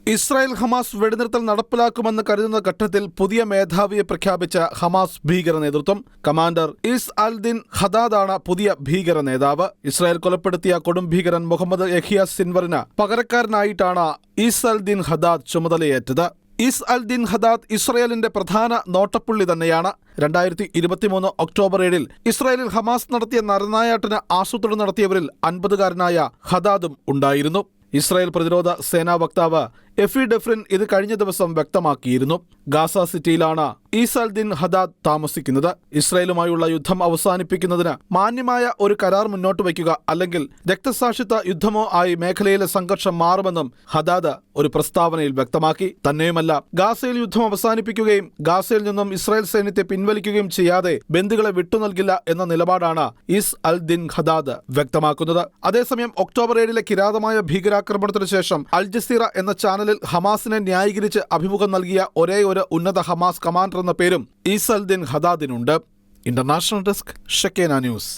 Israel Hamas വെടിനിർത്തൽ നടപ്പിലാക്കുമെന്ന് കരുതുന്ന ഘട്ടത്തിൽ പുതിയ മേധാവിയെ പ്രഖ്യാപിച്ച ഹമാസ് ഭീകര നേതൃത്വം. കമാൻഡർ ഈസ് അൽ ദിൻ ഹദാദാണ് പുതിയ ഭീകര നേതാവ്. ഇസ്രായേൽ കൊലപ്പെടുത്തിയ കൊടും ഭീകരൻ മുഹമ്മദ് യഹിയ സിൻവറിന് പകരക്കാരനായിട്ടാണ് ഈസ് അൽ ദിൻ ഹദാദ് ചുമതലയേറ്റത്. ഈസ് അൽ ദിൻ ഹദാദ് ഇസ്രായേലിന്റെ പ്രധാന നോട്ടപ്പുള്ളി തന്നെയാണ്. 2023 ഒക്ടോബർ 7 ഇസ്രായേലിൽ ഹമാസ് നടത്തിയ നരനായാട്ടിന് ആസൂത്രണം നടത്തിയവരിൽ 50-കാരനായ ഹദാദും ഉണ്ടായിരുന്നു. ഇസ്രായേൽ പ്രതിരോധ സേനാ വക്താവ് എഫി ഡെഫ്രിൻ ഇത് കഴിഞ്ഞ ദിവസം വ്യക്തമാക്കിയിരുന്നു. ഗാസ സിറ്റിയിലാണ് ഈസ് അൽ ദിൻ ഹദാദ് താമസിക്കുന്നത്. ഇസ്രായേലുമായുള്ള യുദ്ധം അവസാനിപ്പിക്കുന്നതിന് മാന്യമായ ഒരു കരാർ മുന്നോട്ട് വയ്ക്കുക, അല്ലെങ്കിൽ രക്തസാക്ഷിത്വ യുദ്ധമോ ആയി മേഖലയിലെ സംഘർഷം മാറുമെന്നും ഹദാദ് ഒരു പ്രസ്താവനയിൽ വ്യക്തമാക്കി. തന്നെയുമല്ല, ഗാസയിൽ യുദ്ധം അവസാനിപ്പിക്കുകയും ഗാസയിൽ നിന്നും ഇസ്രായേൽ സൈന്യത്തെ പിൻവലിക്കുകയും ചെയ്യാതെ ബന്ദികളെ വിട്ടുനൽകില്ല എന്ന നിലപാടാണ് ഈസ് അൽ ദിൻ ഹദാദ് വ്യക്തമാക്കുന്നത്. അതേസമയം ഒക്ടോബർ 7 കിരാതമായ ഭീകരാക്രമണത്തിന് ശേഷം അൽ ജസീറ എന്ന ചാനലിൽ ഹമാസിനെ ന്യായീകരിച്ച് അഭിമുഖം നൽകിയ ഒരേയൊരു ഉന്നത ഹമാസ് കമാൻഡർ എന്ന പേരും ഈസ് അൽ ദിൻ ഹദാദിനുണ്ട്. International desk, Shekinah news.